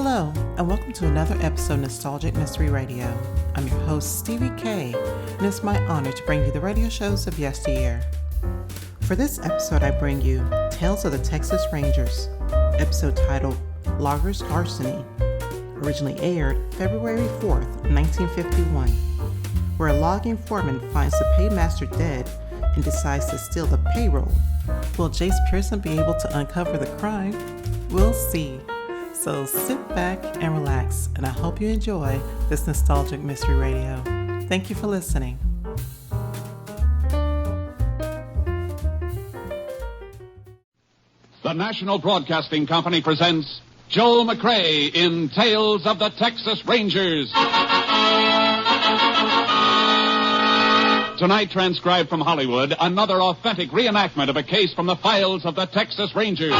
Hello, and welcome to another episode of Nostalgic Mystery Radio. I'm your host, Stevie K, and it's my honor to bring you the radio shows of yesteryear. For this episode, I bring you Tales of the Texas Rangers, episode titled Loggers Larceny, originally aired February 4th, 1951, where a logging foreman finds the paymaster dead and decides to steal the payroll. Will Jayce Pearson be able to uncover the crime? We'll see. So sit back and relax, and I hope you enjoy this Nostalgic Mystery Radio. Thank you for listening. The National Broadcasting Company presents Joel McCrea in Tales of the Texas Rangers. Tonight, transcribed from Hollywood, another authentic reenactment of a case from the files of the Texas Rangers.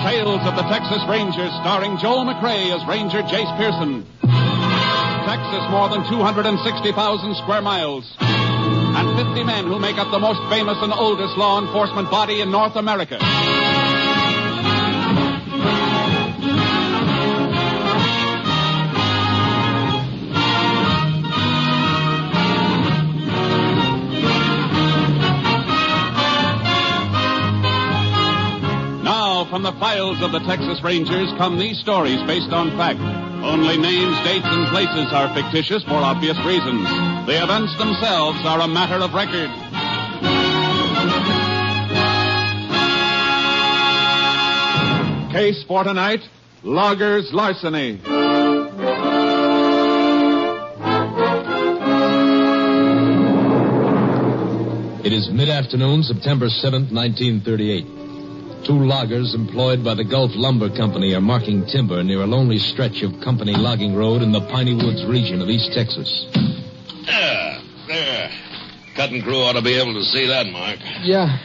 Tales of the Texas Rangers, starring Joel McCrea as Ranger Jayce Pearson. Texas, more than 260,000 square miles. And 50 men who make up the most famous and oldest law enforcement body in North America. From the files of the Texas Rangers come these stories based on fact. Only names, dates, and places are fictitious for obvious reasons. The events themselves are a matter of record. Case for tonight, Loggers Larceny. It is mid-afternoon, September 7th, 1938. Two loggers employed by the Gulf Lumber Company are marking timber near a lonely stretch of company logging road in the Piney Woods region of East Texas. There. Cutting crew ought to be able to see that, Mark. Yeah.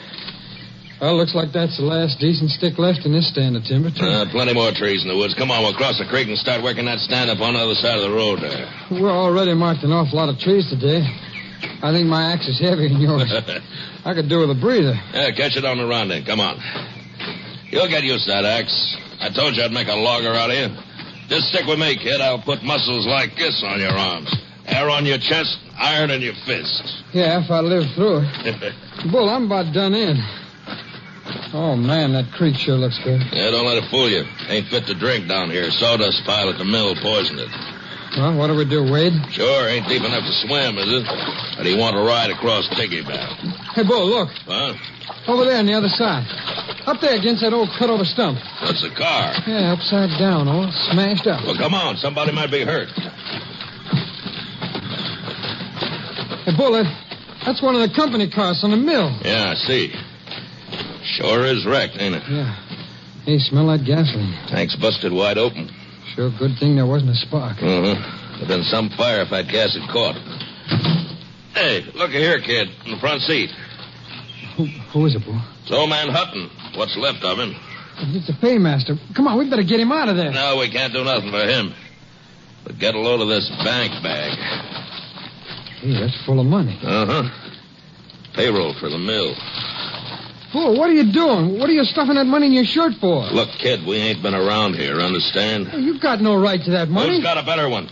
Well, looks like that's the last decent stick left in this stand of timber, too. Plenty more trees in the woods. Come on, we'll cross the creek and start working that stand up on the other side of the road there. We're already marked an awful lot of trees today. I think my axe is heavier than yours. I could do with a breather. Yeah, catch it on the run then. Come on. You'll get used to that axe. I told you I'd make a logger out of you. Just stick with me, kid. I'll put muscles like this on your arms. Hair on your chest, iron in your fists. Yeah, if I live through it. Bull, I'm about done in. Oh, man, that creek sure looks good. Yeah, don't let it fool you. Ain't fit to drink down here. Sawdust pile at the mill poisoned it. Well, what do we do, Wade? Sure, ain't deep enough to swim, is it? Or do you want to ride across Piggyback? Hey, Bull, look. Huh? Over there on the other side. Up there against that old cut-over stump. That's the car. Yeah, upside down, all smashed up. Well, come on. Somebody might be hurt. Hey, Bull, that's one of the company cars on the mill. Yeah, I see. Sure is wrecked, ain't it? Yeah. Hey, smell that gasoline. Tank's busted wide open. Sure good thing there wasn't a spark. Uh-huh. There'd been some fire if that gas had caught. Hey, look here, kid, in the front seat. Who is it, Bull? It's old man Hutton. What's left of him. It's the paymaster. Come on, we better get him out of there. No, we can't do nothing for him. But get a load of this bank bag. Hey, that's full of money. Uh-huh. Payroll for the mill. Bull, what are you doing? What are you stuffing that money in your shirt for? Look, kid, we ain't been around here, understand? Hey, you've got no right to that money. Who's got a better one?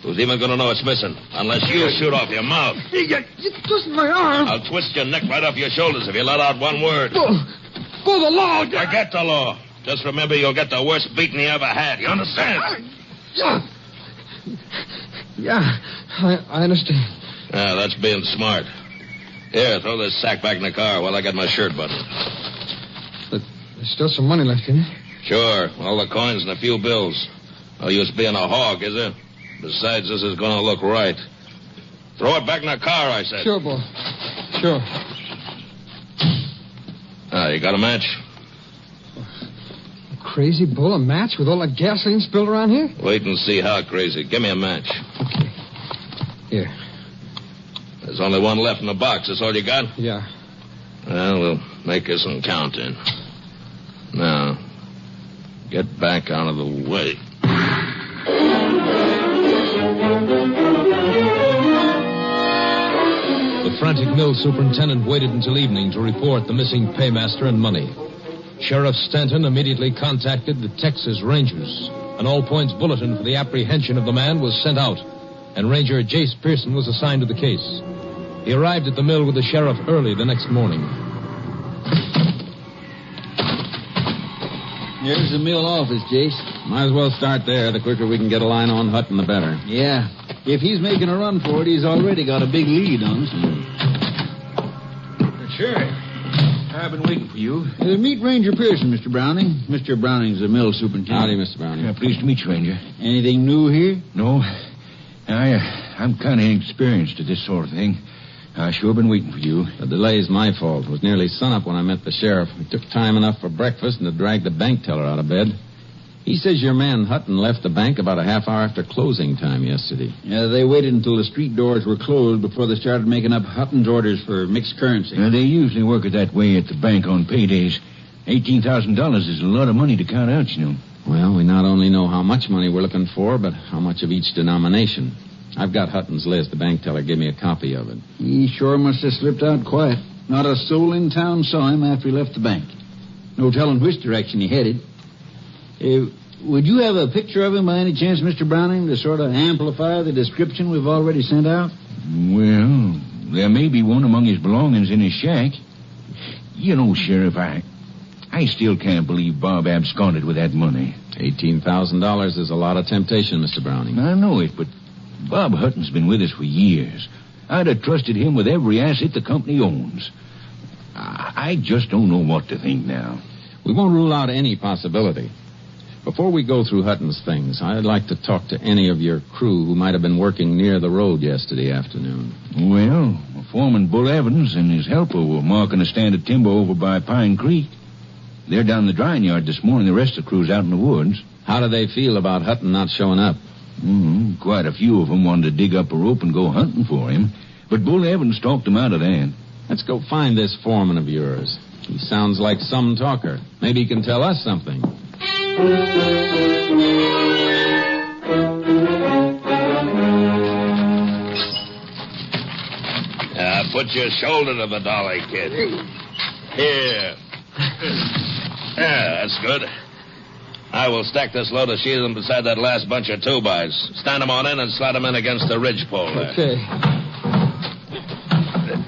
Who's even going to know it's missing? Unless you shoot off your mouth. You twist my arm. I'll twist your neck right off your shoulders if you let out one word. Bull, the law. Forget the law. Just remember you'll get the worst beating you ever had. You understand? Yeah, I understand. Yeah, that's being smart. Here, throw this sack back in the car while I get my shirt buttoned. But there's still some money left in it. Sure, all the coins and a few bills. No use being a hog, is there? Besides, this is going to look right. Throw it back in the car, I said. Sure, Bull. Sure. You got a match? Crazy, Bull, a match with all that gasoline spilled around here? Wait and see how crazy. Give me a match. Okay. Here. There's only one left in the box. That's all you got? Yeah. Well, we'll make you some counting. Now, get back out of the way. The front gigantic mill superintendent waited until evening to report the missing paymaster and money. Sheriff Stanton immediately contacted the Texas Rangers. An all-points bulletin for the apprehension of the man was sent out, and Ranger Jayce Pearson was assigned to the case. He arrived at the mill with the sheriff early the next morning. Here's the mill office, Jayce. Might as well start there. The quicker we can get a line on Hutton, the better. Yeah. If he's making a run for it, he's already got a big lead on us. Sheriff, I've been waiting for you. Meet Ranger Pearson, Mr. Browning. Mr. Browning's the mill superintendent. Howdy, Mr. Browning. Pleased to meet you, Ranger. Anything new here? No. I'm kind of inexperienced at this sort of thing. I've sure been waiting for you. The delay's my fault. It was nearly sunup when I met the sheriff. It took time enough for breakfast and to drag the bank teller out of bed. He says your man Hutton left the bank about a half hour after closing time yesterday. Yeah, they waited until the street doors were closed before they started making up Hutton's orders for mixed currency. They usually work it that way at the bank on paydays. $18,000 is a lot of money to count out, you know. Well, we not only know how much money we're looking for, but how much of each denomination. I've got Hutton's list. The bank teller gave me a copy of it. He sure must have slipped out quiet. Not a soul in town saw him after he left the bank. No telling which direction he headed. Would you have a picture of him by any chance, Mr. Browning, to sort of amplify the description we've already sent out? Well, there may be one among his belongings in his shack. You know, Sheriff, I still can't believe Bob absconded with that money. $18,000 is a lot of temptation, Mr. Browning. I know it, but Bob Hutton's been with us for years. I'd have trusted him with every asset the company owns. I just don't know what to think now. We won't rule out any possibility. Before we go through Hutton's things, I'd like to talk to any of your crew who might have been working near the road yesterday afternoon. Well, Foreman Bull Evans and his helper were marking a stand of timber over by Pine Creek. They're down the drying yard this morning. The rest of the crew's out in the woods. How do they feel about Hutton not showing up? Quite a few of them wanted to dig up a rope and go hunting for him. But Bull Evans talked them out of that. Let's go find this foreman of yours. He sounds like some talker. Maybe he can tell us something. Put your shoulder to the dolly, kid. Here. Yeah, that's good. I will stack this load of sheathing beside that last bunch of 2-bys. Stand them on in and slide them in against the ridgepole there. Okay.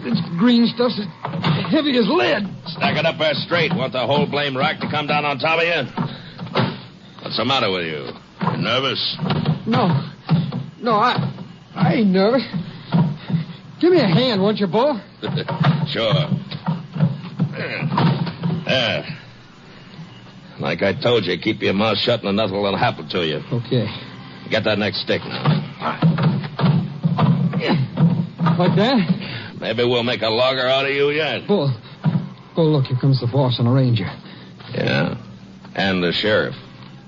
This green stuff's as heavy as lead. Stack it up there straight. Want the whole blame rack to come down on top of you? What's the matter with you? You nervous? No, I ain't nervous. Give me a hand, won't you, Bull? Sure. There. Like I told you, keep your mouth shut and nothing will happen to you. Okay. Get that next stick now. Like that? Maybe we'll make a logger out of you yet. Bull, look, here comes the boss and a ranger. Yeah, and the sheriff.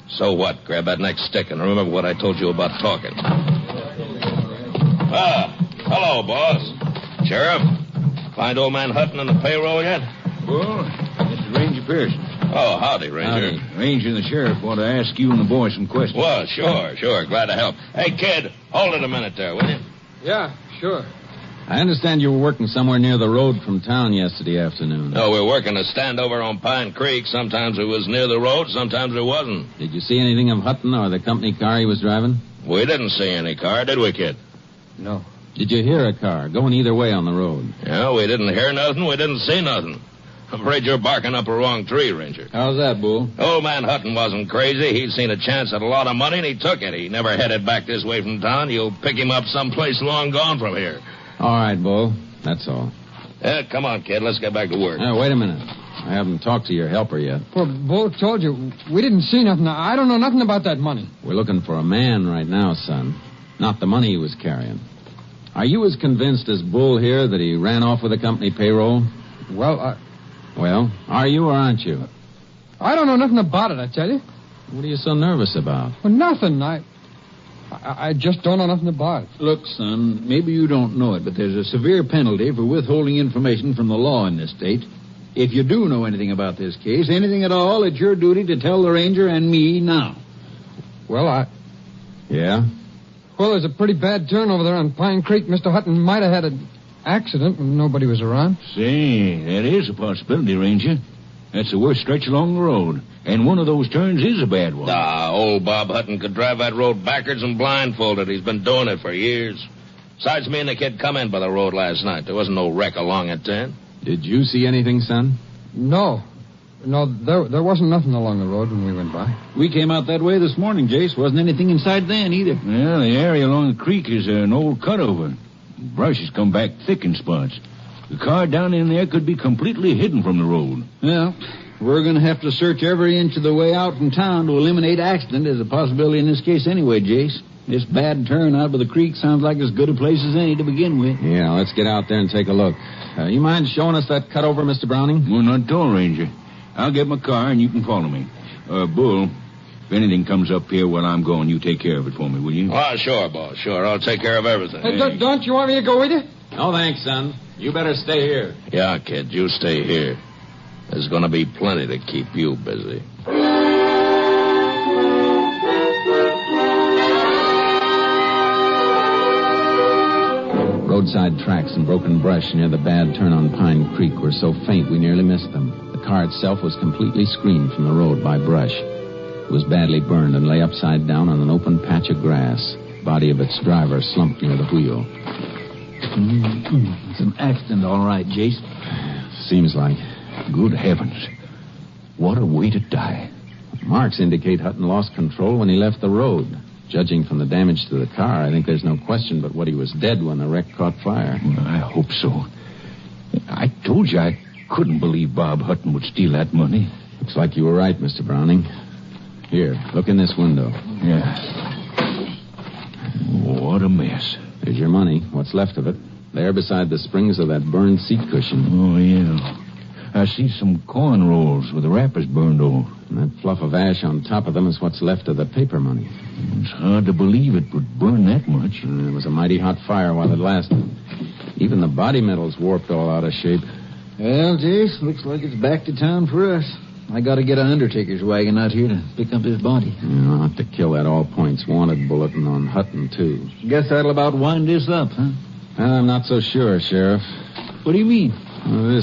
So what? Grab that next stick and remember what I told you about talking. Hello, boss. Sheriff, find old man Hutton on the payroll yet? Well, this is Ranger Pearson. Oh, howdy, Ranger. Howdy. Ranger and the sheriff want to ask you and the boys some questions. Well, sure. Glad to help. Hey, kid, hold it a minute there, will you? Yeah, sure. I understand you were working somewhere near the road from town yesterday afternoon. No, we're working a stand over on Pine Creek. Sometimes it was near the road, sometimes it wasn't. Did you see anything of Hutton or the company car he was driving? We didn't see any car, did we, kid? No. Did you hear a car going either way on the road? Yeah, we didn't hear nothing, we didn't see nothing. I'm afraid you're barking up a wrong tree, Ranger. How's that, Bull? Old man Hutton wasn't crazy. He'd seen a chance at a lot of money, and he took it. He never headed back this way from town. You'll pick him up someplace long gone from here. All right, Bull. That's all. Yeah, come on, kid. Let's get back to work. Wait a minute. I haven't talked to your helper yet. Well, Bull told you. We didn't see nothing. I don't know nothing about that money. We're looking for a man right now, son. Not the money he was carrying. Are you as convinced as Bull here that he ran off with the company payroll? Well, are you or aren't you? I don't know nothing about it, I tell you. What are you so nervous about? Well, nothing. I just don't know nothing about it. Look, son, maybe you don't know it, but there's a severe penalty for withholding information from the law in this state. If you do know anything about this case, anything at all, it's your duty to tell the ranger and me now. Well, Yeah? Well, there's a pretty bad turn over there on Pine Creek. Mr. Hutton might have had a... accident when nobody was around. Say, that is a possibility, Ranger. That's the worst stretch along the road. And one of those turns is a bad one. Old Bob Hutton could drive that road backwards and blindfolded. He's been doing it for years. Besides, me and the kid come in by the road last night. There wasn't no wreck along at 10. Did you see anything, son? No, there wasn't nothing along the road when we went by. We came out that way this morning, Jayce. Wasn't anything inside then either. Well, the area along the creek is an old cutover. Brush has come back thick in spots. The car down in there could be completely hidden from the road. Well, we're going to have to search every inch of the way out from town to eliminate accident as a possibility in this case anyway, Jayce. This bad turn out by the creek sounds like as good a place as any to begin with. Yeah, let's get out there and take a look. You mind showing us that cutover, Mr. Browning? Well, not at all, Ranger. I'll get my car and you can follow me. Bull, if anything comes up here while I'm going, you take care of it for me, will you? Oh, sure, boss. Sure, I'll take care of everything. Hey, don't you want me to go with you? No, thanks, son. You better stay here. Yeah, kid, you stay here. There's going to be plenty to keep you busy. Roadside tracks and broken brush near the bad turn on Pine Creek were so faint we nearly missed them. The car itself was completely screened from the road by brush. It was badly burned and lay upside down on an open patch of grass. The body of its driver slumped near the wheel. It's an accident, all right, Jayce. Seems like. Good heavens. What a way to die. Marks indicate Hutton lost control when he left the road. Judging from the damage to the car, I think there's no question but what he was dead when the wreck caught fire. I hope so. I told you I couldn't believe Bob Hutton would steal that money. Looks like you were right, Mr. Browning. Here, look in this window. Yeah. What a mess. There's your money, what's left of it. There beside the springs of that burned seat cushion. Oh, yeah. I see some corn rolls with the wrappers burned off. And that fluff of ash on top of them is what's left of the paper money. It's hard to believe it would burn that much. And it was a mighty hot fire while it lasted. Even the body metal's warped all out of shape. Well, Jayce, looks like it's back to town for us. I got to get an undertaker's wagon out here to pick up his body. Yeah, I'll have to kill that all-points wanted bulletin on Hutton, too. Guess that'll about wind this up, huh? I'm not so sure, Sheriff. What do you mean? Well,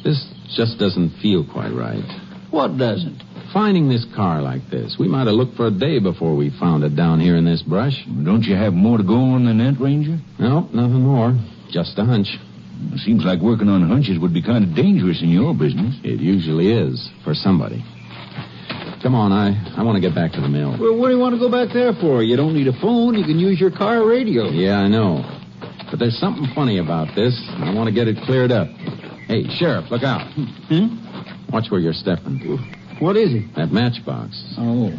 this just doesn't feel quite right. What doesn't? Finding this car like this. We might have looked for a day before we found it down here in this brush. Don't you have more to go on than that, Ranger? No, nothing more. Just a hunch. It seems like working on hunches would be kind of dangerous in your business. It usually is, for somebody. Come on, I want to get back to the mill. Well, what do you want to go back there for? You don't need a phone. You can use your car radio. Yeah, I know. But there's something funny about this, and I want to get it cleared up. Hey, Sheriff, look out. Watch where you're stepping. What is it? That matchbox. Oh.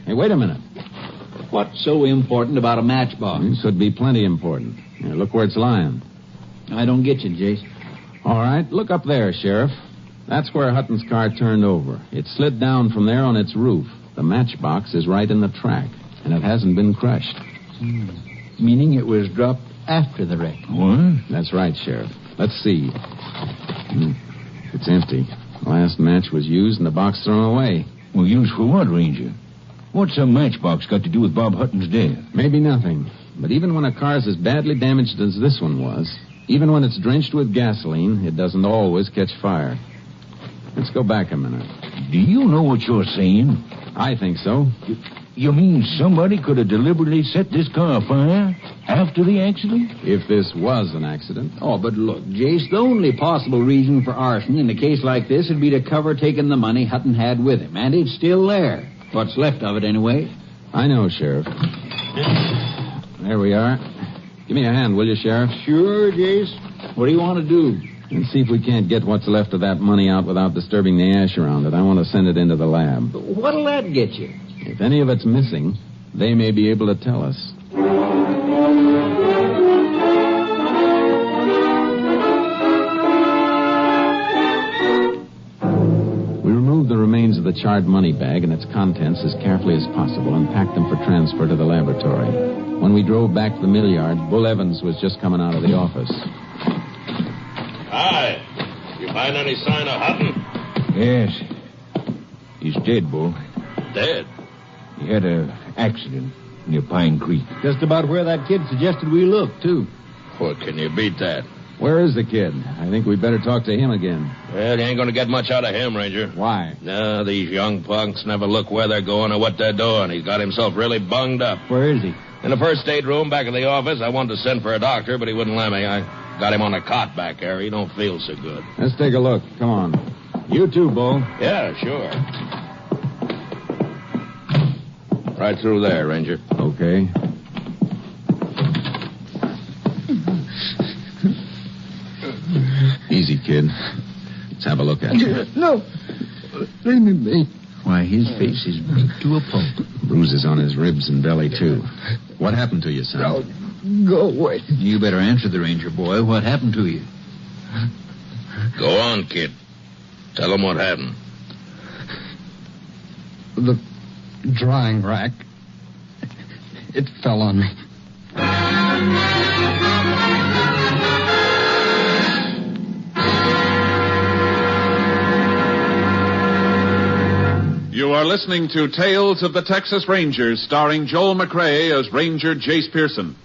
Hey, wait a minute. What's so important about a matchbox? It could be plenty important. Here, look where it's lying. I don't get you, Jayce. All right, look up there, Sheriff. That's where Hutton's car turned over. It slid down from there on its roof. The matchbox is right in the track, and it hasn't been crushed. Meaning it was dropped after the wreck. What? That's right, Sheriff. Let's see. It's empty. The last match was used and the box thrown away. Well, used for what, Ranger? What's a matchbox got to do with Bob Hutton's death? Maybe nothing. But even when a car's as badly damaged as this one was, even when it's drenched with gasoline, it doesn't always catch fire. Let's go back a minute. Do you know what you're saying? I think so. You mean somebody could have deliberately set this car afire after the accident? If this was an accident. Oh, but look, Jayce, the only possible reason for arson in a case like this would be to cover taking the money Hutton had with him. And it's still there. What's left of it, anyway. I know, Sheriff. There we are. Give me a hand, will you, Sheriff? Sure, Jayce. What do you want to do? And see if we can't get what's left of that money out without disturbing the ash around it. I want to send it into the lab. What'll that get you? If any of it's missing, they may be able to tell us. We removed the remains of the charred money bag and its contents as carefully as possible and packed them for transfer to the laboratory. When we drove back to the mill yard, Bull Evans was just coming out of the office. Hi. You find any sign of Hutton? Yes. He's dead, Bull. Dead? He had an accident near Pine Creek. Just about where that kid suggested we look, too. Well, can you beat that? Where is the kid? I think we'd better talk to him again. Well, you ain't going to get much out of him, Ranger. Why? No, these young punks never look where they're going or what they're doing. He's got himself really bunged up. Where is he? In the first aid room back of the office, I wanted to send for a doctor, but he wouldn't let me. I got him on a cot back there. He don't feel so good. Let's take a look. Come on. You too, Bull. Yeah, sure. Right through there, Ranger. Okay. Easy, kid. Let's have a look at you. No. Leave me be. Why, his face is beat to a pulp. Bruises on his ribs and belly, too. What happened to you, son? No, go away. You better answer the Ranger boy. What happened to you? Go on, kid. Tell him what happened. The drying rack. It fell on me. You are listening to Tales of the Texas Rangers, starring Joel McCrea as Ranger Jayce Pearson.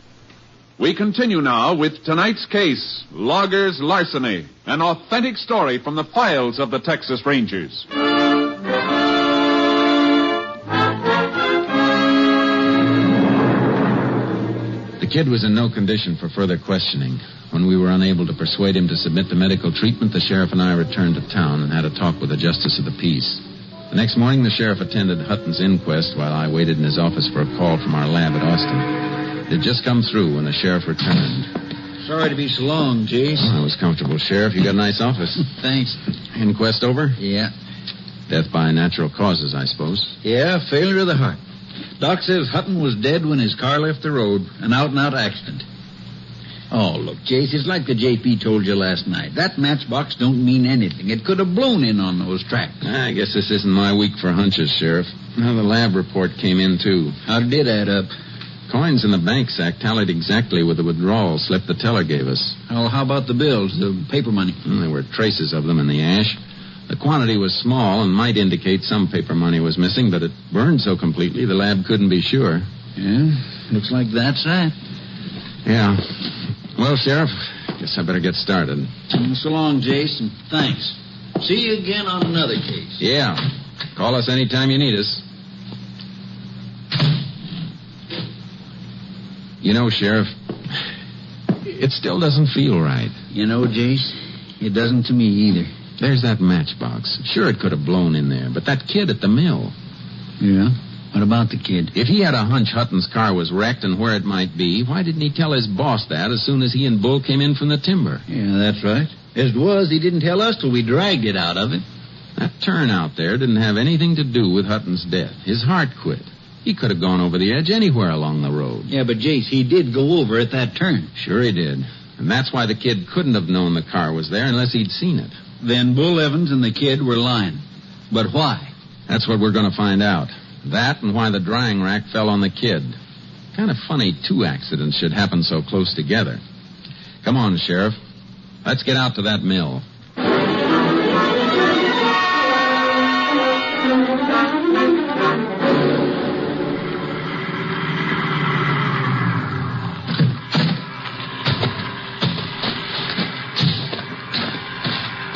We continue now with tonight's case, Loggers' Larceny, an authentic story from the files of the Texas Rangers. The kid was in no condition for further questioning. When we were unable to persuade him to submit to medical treatment, the sheriff and I returned to town and had a talk with the justice of the peace. The next morning, the sheriff attended Hutton's inquest while I waited in his office for a call from our lab at Austin. It had just come through when the sheriff returned. Sorry to be so long, Jayce. I was comfortable, Sheriff. You got a nice office. Thanks. Inquest over? Yeah. Death by natural causes, I suppose. Yeah, failure of the heart. Doc says Hutton was dead when his car left the road. An out-and-out accident. Oh, look, Jayce, it's like the JP told you last night. That matchbox don't mean anything. It could have blown in on those tracks. I guess this isn't my week for hunches, Sheriff. Now, the lab report came in, too. How did it add up? Coins in the bank sack tallied exactly with the withdrawal slip the teller gave us. Well, how about the bills, the paper money? There were traces of them in the ash. The quantity was small and might indicate some paper money was missing, but it burned so completely the lab couldn't be sure. Yeah, looks like that's that. Yeah. Well, Sheriff, guess I better get started. So long, Jayce, and thanks. See you again on another case. Yeah. Call us anytime you need us. You know, Sheriff, it still doesn't feel right. You know, Jayce, it doesn't to me either. There's that matchbox. Sure, it could have blown in there, but that kid at the mill. Yeah? What about the kid? If he had a hunch Hutton's car was wrecked and where it might be, why didn't he tell his boss that as soon as he and Bull came in from the timber? Yeah, that's right. As it was, he didn't tell us till we dragged it out of him. That turn out there didn't have anything to do with Hutton's death. His heart quit. He could have gone over the edge anywhere along the road. Yeah, but Jayce, he did go over at that turn. Sure he did. And that's why the kid couldn't have known the car was there unless he'd seen it. Then Bull Evans and the kid were lying. But why? That's what we're going to find out. That and why the drying rack fell on the kid. Kind of funny two accidents should happen so close together. Come on, Sheriff. Let's get out to that mill.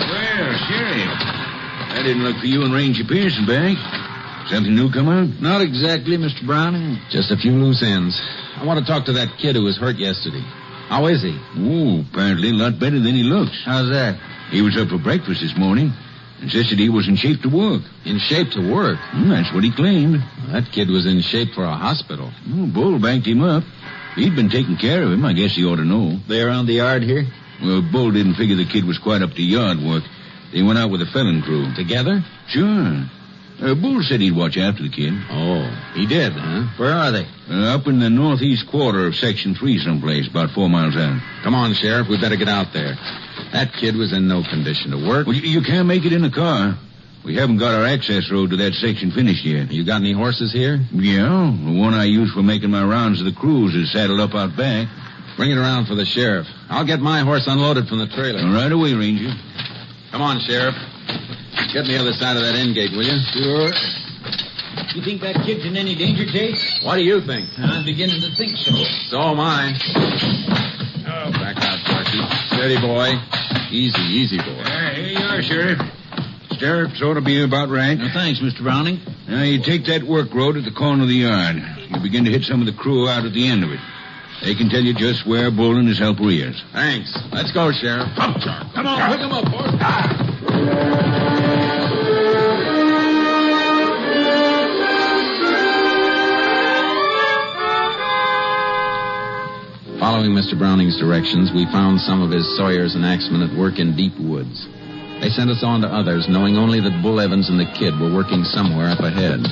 Well, Sheriff, I didn't look for you and Ranger Pearson back. Something new come out? Not exactly, Mr. Browning. Just a few loose ends. I want to talk to that kid who was hurt yesterday. How is he? Oh, apparently a lot better than he looks. How's that? He was up for breakfast this morning. Insisted he was in shape to work. In shape to work? That's what he claimed. Well, that kid was in shape for a hospital. Oh, Bull banked him up. He'd been taking care of him. I guess he ought to know. They around the yard here? Well, Bull didn't figure the kid was quite up to yard work. They went out with a felon crew. Together? Sure. Bull said he'd watch after the kid. Oh, he did, huh? Where are they? Up in the northeast quarter of Section 3 someplace, about 4 miles out. Come on, Sheriff. We better get out there. That kid was in no condition to work. Well, you can't make it in the car. We haven't got our access road to that section finished yet. You got any horses here? Yeah, the one I use for making my rounds of the cruise is saddled up out back. Bring it around for the sheriff. I'll get my horse unloaded from the trailer. Right away, Ranger. Come on, Sheriff. Get on the other side of that end gate, will you? Sure. You think that kid's in any danger, Jayce? What do you think? I'm beginning to think so. So am I. Oh, back Steady, boy. Easy, boy. Here you are, Sheriff. Stirrups ought to be about right. Thanks, Mr. Browning. Now, you take that work road at the corner of the yard. You begin to hit some of the crew out at the end of it. They can tell you just where Bull and his helper is. Thanks. Let's go, Sheriff. Come on, pick him up, boys. Following Mr. Browning's directions, we found some of his sawyers and axemen at work in deep woods. They sent us on to others, knowing only that Bull Evans and the kid were working somewhere up ahead.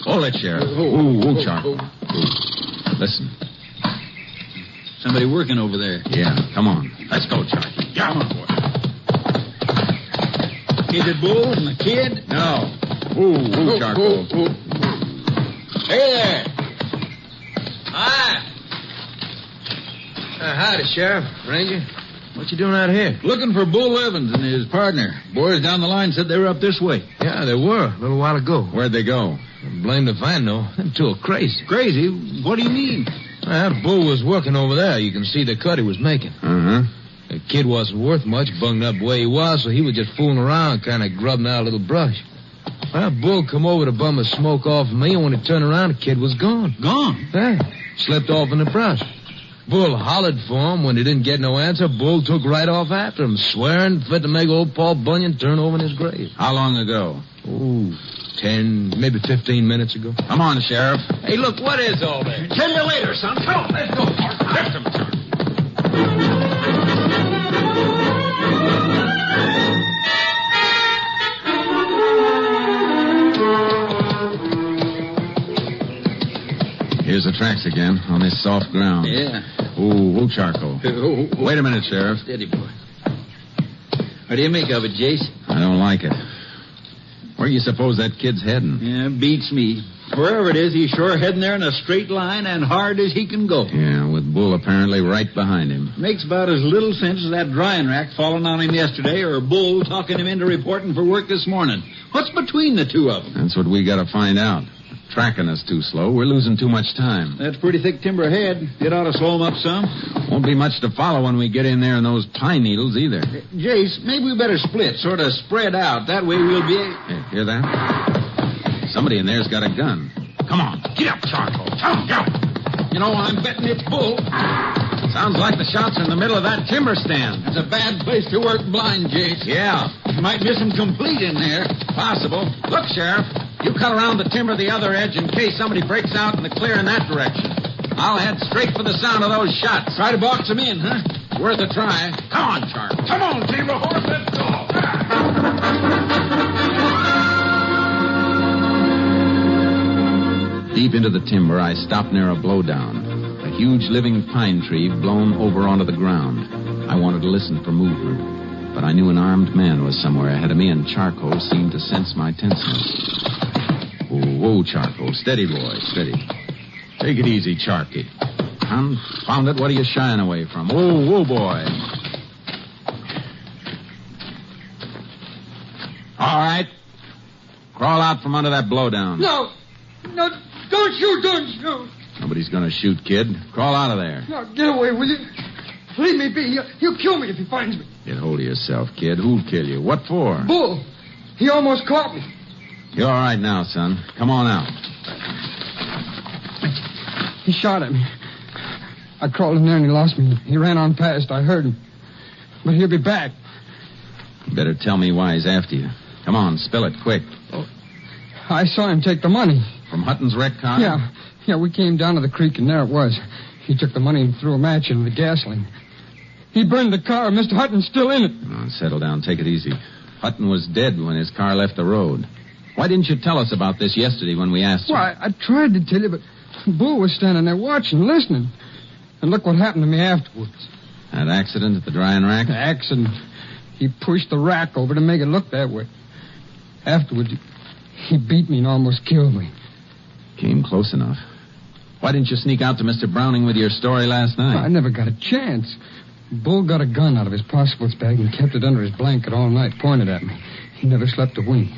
Hold it, Sheriff. Charky. Listen. Somebody working over there. Yeah, come on. Let's go, Charky. Come on, boy. Is it Bull and the kid? No. Charky. Hey there. Hi. Howdy, Sheriff. Ranger. What you doing out here? Looking for Bull Evans and his partner. Boys down the line said they were up this way. Yeah, they were a little while ago. Where'd they go? Blamed if I know. Them two are crazy. Crazy? What do you mean? That Bull was working over there. You can see the cut he was making. Uh-huh. The kid wasn't worth much, bunged up the way he was, so he was just fooling around, kind of grubbing out a little brush. Well, Bull come over to bum a smoke off of me, and when he turned around, the kid was gone. Gone? Yeah, slipped off in the brush. Bull hollered for him. When he didn't get no answer, Bull took right off after him, swearing fit to make old Paul Bunyan turn over in his grave. How long ago? 10, maybe 15 minutes ago. Come on, Sheriff. Hey, look, what is all that? Tell you later, son. Come on, let's go. Lift him, Charky. Here's the tracks again, on this soft ground. Yeah. Charcoal. Wait a minute, Sheriff. Steady, boy. What do you make of it, Jayce? I don't like it. Where do you suppose that kid's heading? Yeah, beats me. Wherever it is, he's sure heading there in a straight line and hard as he can go. Yeah, with Bull apparently right behind him. Makes about as little sense as that drying rack falling on him yesterday or Bull talking him into reporting for work this morning. What's between the two of them? That's what we got to find out. Tracking us too slow. We're losing too much time. That's pretty thick timber ahead. It ought to slow him up some. Won't be much to follow when we get in there in those pine needles either. Jayce, maybe we better split, sort of spread out. That way we'll be... Hey, hear that? Somebody in there's got a gun. Come on. Get up, Charcoal. Come on. You know, I'm betting it's Bull. Sounds like the shots are in the middle of that timber stand. It's a bad place to work blind, Jayce. Yeah. You might miss him complete in there. Possible. Look, Sheriff. You cut around the timber the other edge in case somebody breaks out in the clear in that direction. I'll head straight for the sound of those shots. Try to box him in, huh? Worth a try. Come on, Charky. Come on, team of horse, let's go. Deep into the timber, I stopped near a blowdown. A huge living pine tree blown over onto the ground. I wanted to listen for movement, but I knew an armed man was somewhere ahead of me, and Charcoal seemed to sense my tenseness. Whoa, Charcoal. Steady, boy, steady. Take it easy, Charky. Confound it, what are you shying away from? Whoa, boy. All right. Crawl out from under that blowdown. No, don't shoot. Nobody's going to shoot, kid. Crawl out of there. No, get away, will you? Leave me be. He'll kill me if he finds me. Get hold of yourself, kid. Who'll kill you? What for? Bull. He almost caught me. You're all right now, son. Come on out. He shot at me. I crawled in there and he lost me. He ran on past. I heard him. But he'll be back. You better tell me why he's after you. Come on, spill it quick. Oh, I saw him take the money. From Hutton's wrecked car? Yeah, we came down to the creek and there it was. He took the money and threw a match into the gasoline. He burned the car. Mr. Hutton's still in it. Oh, settle down. Take it easy. Hutton was dead when his car left the road. Why didn't you tell us about this yesterday when we asked you? Well, I tried to tell you, but Bull was standing there watching, listening. And look what happened to me afterwards. That accident at the drying rack? The accident. He pushed the rack over to make it look that way. Afterwards, he beat me and almost killed me. Came close enough. Why didn't you sneak out to Mr. Browning with your story last night? I never got a chance. Bull got a gun out of his possibles bag and kept it under his blanket all night, pointed at me. He never slept a wink.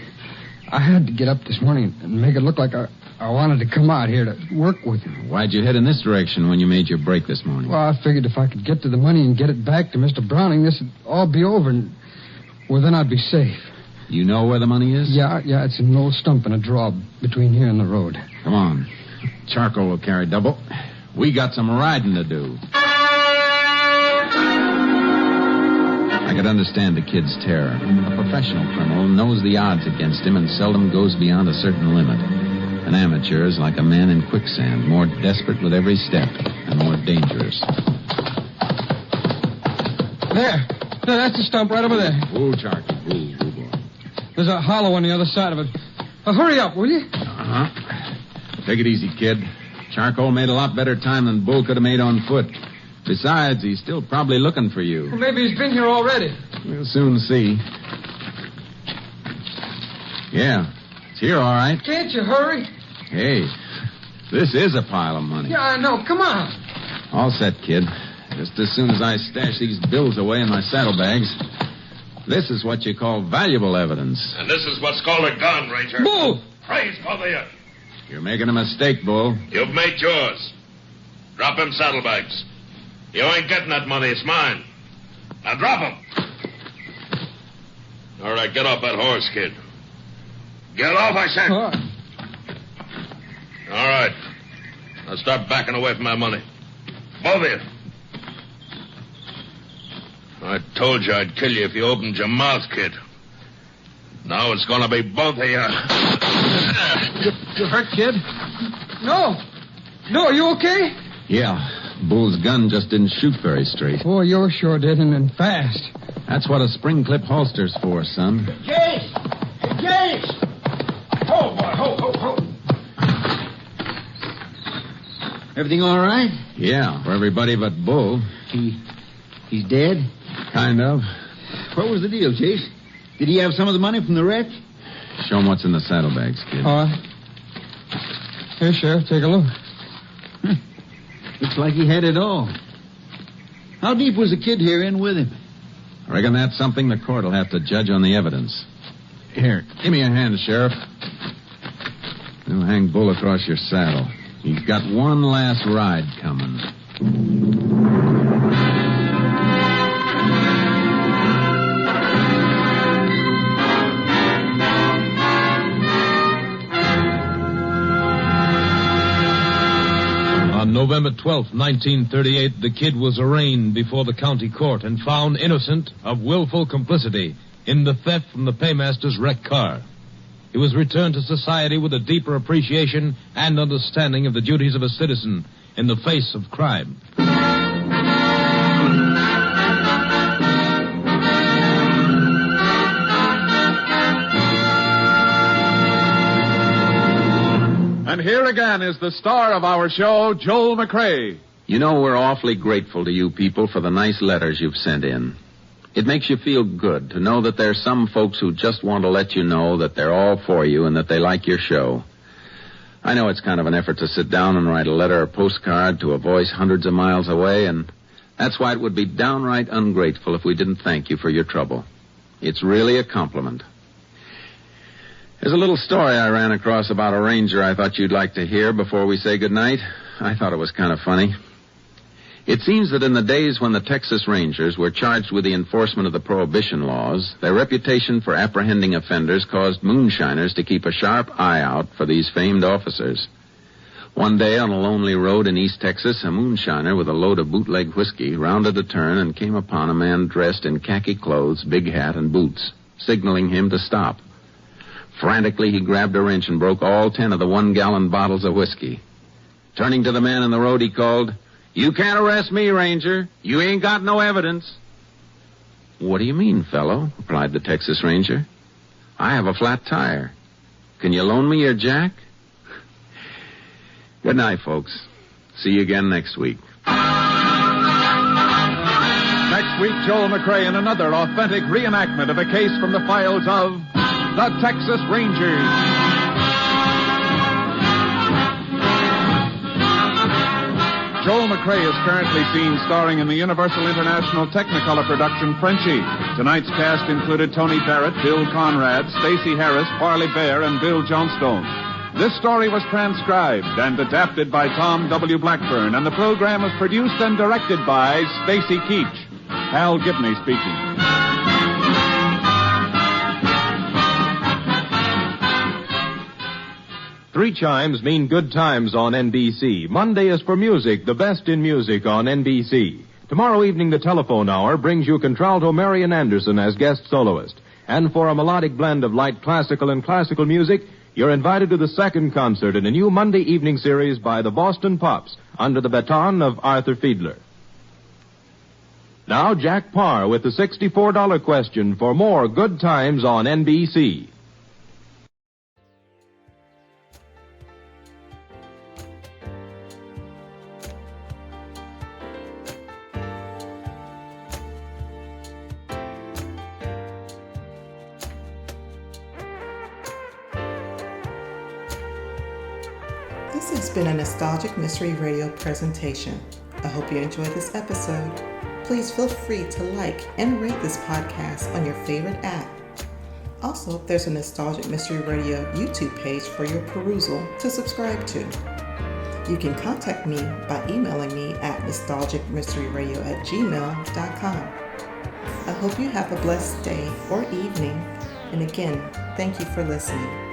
I had to get up this morning and make it look like I wanted to come out here to work with you. Why'd you head in this direction when you made your break this morning? Well, I figured if I could get to the money and get it back to Mr. Browning, this would all be over, and, well, then I'd be safe. You know where the money is? Yeah, it's in an old stump in a draw between here and the road. Come on. Charcoal will carry double. We got some riding to do. I could understand the kid's terror. A professional criminal knows the odds against him and seldom goes beyond a certain limit. An amateur is like a man in quicksand, more desperate with every step and more dangerous. There, that's the stump right over there. Ooh, Charky, ooh, boy. There's a hollow on the other side of it. Hurry up, will you? Uh-huh. Take it easy, kid. Charcoal made a lot better time than Bull could have made on foot. Besides, he's still probably looking for you. Well, maybe he's been here already. We'll soon see. Yeah, it's here, all right. Can't you hurry? Hey, this is a pile of money. Yeah, I know. Come on. All set, kid. Just as soon as I stash these bills away in my saddlebags. This is what you call valuable evidence. And this is what's called a gun, Ranger. Bull! Praise both of you. You're making a mistake, Bull. You've made yours. Drop them saddlebags. You ain't getting that money. It's mine. Now drop them. All right, get off that horse, kid. Get off, I said. All right. Now start backing away from my money. Both of you. I told you I'd kill you if you opened your mouth, kid. Now it's going to be both of you. You hurt, kid? No. No, are you okay? Yeah. Bull's gun just didn't shoot very straight. Oh, you sure did, and fast. That's what a spring clip holster's for, son. Jayce! Jayce! Ho, boy, ho. Everything all right? Yeah, for everybody but Bull. He's dead? Kind of. What was the deal, Jayce? Did he have some of the money from the wreck? Show him what's in the saddlebags, kid. All right. Here, Sheriff, take a look. Looks like he had it all. How deep was the kid here in with him? I reckon that's something the court will have to judge on the evidence. Here, give me a hand, Sheriff. We'll hang Bull across your saddle. He's got one last ride coming. On November 12th, 1938, the kid was arraigned before the county court and found innocent of willful complicity in the theft from the paymaster's wrecked car. He was returned to society with a deeper appreciation and understanding of the duties of a citizen in the face of crime. And here again is the star of our show, Joel McCrea. You know, we're awfully grateful to you people for the nice letters you've sent in. It makes you feel good to know that there's some folks who just want to let you know that they're all for you and that they like your show. I know it's kind of an effort to sit down and write a letter or postcard to a voice hundreds of miles away, and that's why it would be downright ungrateful if we didn't thank you for your trouble. It's really a compliment. There's a little story I ran across about a ranger I thought you'd like to hear before we say goodnight. I thought it was kind of funny. It seems that in the days when the Texas Rangers were charged with the enforcement of the prohibition laws, their reputation for apprehending offenders caused moonshiners to keep a sharp eye out for these famed officers. One day on a lonely road in East Texas, a moonshiner with a load of bootleg whiskey rounded a turn and came upon a man dressed in khaki clothes, big hat, and boots, signaling him to stop. Frantically, he grabbed a wrench and broke all 10 of the 1-gallon bottles of whiskey. Turning to the man in the road, he called, "You can't arrest me, Ranger. You ain't got no evidence." "What do you mean, fellow?" replied the Texas Ranger. "I have a flat tire. Can you loan me your jack?" Good night, folks. See you again next week. Next week, Joel McCrea in another authentic reenactment of a case from the files of the Texas Rangers. Joel McCrea is currently seen starring in the Universal International Technicolor production Frenchie. Tonight's cast included Tony Barrett, Bill Conrad, Stacey Harris, Parley Bear, and Bill Johnstone. This story was transcribed and adapted by Tom W. Blackburn, and the program was produced and directed by Stacy Keach. Hal Gibney speaking. Three chimes mean good times on NBC. Monday is for music, the best in music on NBC. Tomorrow evening, the telephone hour brings you contralto Marian Anderson as guest soloist. And for a melodic blend of light classical and classical music, you're invited to the second concert in a new Monday evening series by the Boston Pops under the baton of Arthur Fiedler. Now, Jack Parr with the $64 question for more good times on NBC. This has been a Nostalgic Mystery Radio presentation. I hope you enjoyed this episode. Please feel free to like and rate this podcast on your favorite app. Also, there's a Nostalgic Mystery Radio YouTube page for your perusal to subscribe to. You can contact me by emailing me at nostalgicmysteryradio@gmail.com. I hope you have a blessed day or evening. And again, thank you for listening.